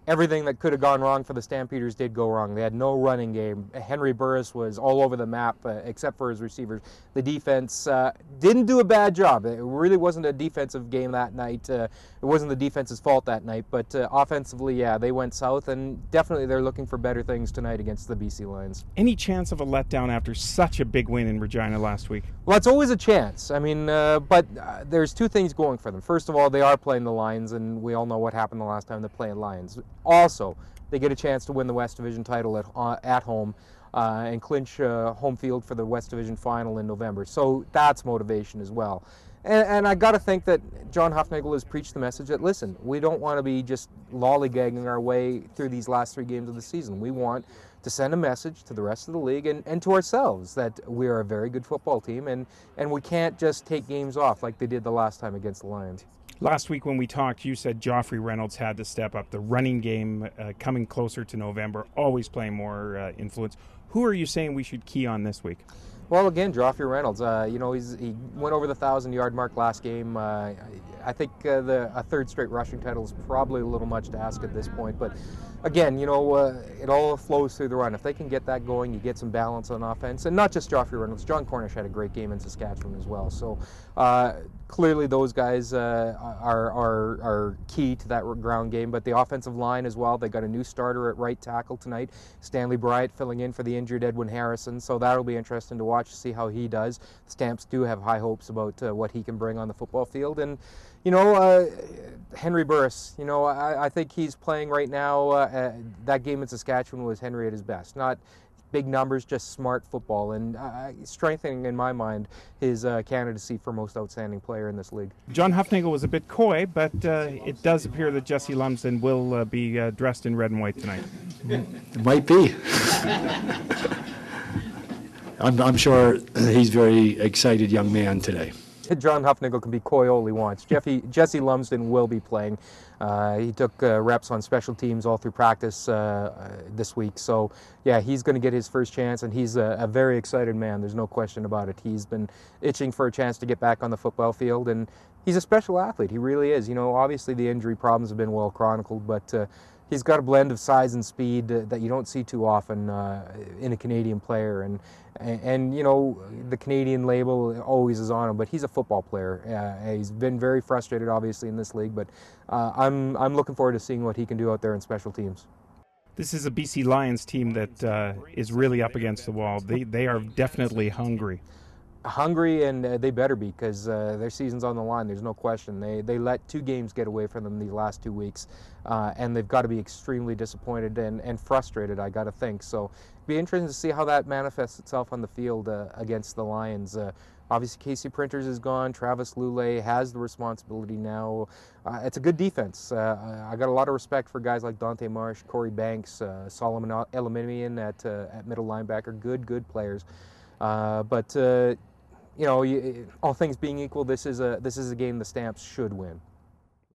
Everything that could have gone wrong for the Stampeders did go wrong. They had no running game. Henry Burris was all over the map except for his receivers. The defense didn't do a bad job. It really wasn't a defensive game that night. It wasn't the defense's fault that night, but offensively, yeah, they went south, and definitely they're looking for better things tonight against the BC Lions. Any chance of a letdown after such a big win in Regina last week? Well, it's always a chance. I mean, but there's two things going for them. First of all, they are playing the Lions, and we all know what happened the last time they played Lions. Also, they get a chance to win the West Division title at home and clinch home field for the West Division final in November. So that's motivation as well. And I got to think that John Hufnagel has preached the message that, listen, we don't want to be just lollygagging our way through these last 3 games of the season. We want to send a message to the rest of the league and to ourselves that we are a very good football team, and we can't just take games off like they did the last time against the Lions. Last week when we talked, you said Joffrey Reynolds had to step up. The running game coming closer to November, always playing more influence. Who are you saying we should key on this week? Well, again, Joffrey Reynolds. You know, he went over the 1,000-yard mark last game. I think a third straight rushing title is probably a little much to ask at this point. But again, you know, it all flows through the run. If they can get that going, you get some balance on offense. And not just Joffrey Reynolds. John Cornish had a great game in Saskatchewan as well. So clearly those guys are key to that ground game. But the offensive line as well, they got a new starter at right tackle tonight. Stanley Bryant filling in for the injured Edwin Harrison. So that'll be interesting to watch, to see how he does. The Stamps do have high hopes about what he can bring on the football field. And, you know, Henry Burris, you know, I think he's playing right now. That game in Saskatchewan was Henry at his best. Not big numbers, just smart football, and strengthening, in my mind, his candidacy for most outstanding player in this league. John Hufnagel was a bit coy, but it does appear that Jesse Lumsden will be dressed in red and white tonight. It might be. I'm sure he's a very excited young man today. John Hufnagel can be coy all he wants. Jesse Lumsden will be playing. He took reps on special teams all through practice this week. So, yeah, he's going to get his first chance, and he's a very excited man. There's no question about it. He's been itching for a chance to get back on the football field, and he's a special athlete. He really is. You know, obviously the injury problems have been well chronicled, but he's got a blend of size and speed that you don't see too often in a Canadian player. And you know, the Canadian label always is on him, but he's a football player. He's been very frustrated, obviously, in this league, but I'm looking forward to seeing what he can do out there in special teams. This is a BC Lions team that is really up against the wall. They are definitely hungry. Hungry, and they better be, because their season's on the line. There's no question. They let 2 games get away from them these last 2 weeks, and they've got to be extremely disappointed and frustrated, I got to think. So it'll be interesting to see how that manifests itself on the field against the Lions. Obviously, Casey Printers is gone. Travis Lulay has the responsibility now. It's a good defense. I got a lot of respect for guys like Dante Marsh, Corey Banks, Solomon Elimimian at middle linebacker. Good players. But you know, all things being equal, this is a game the Stamps should win.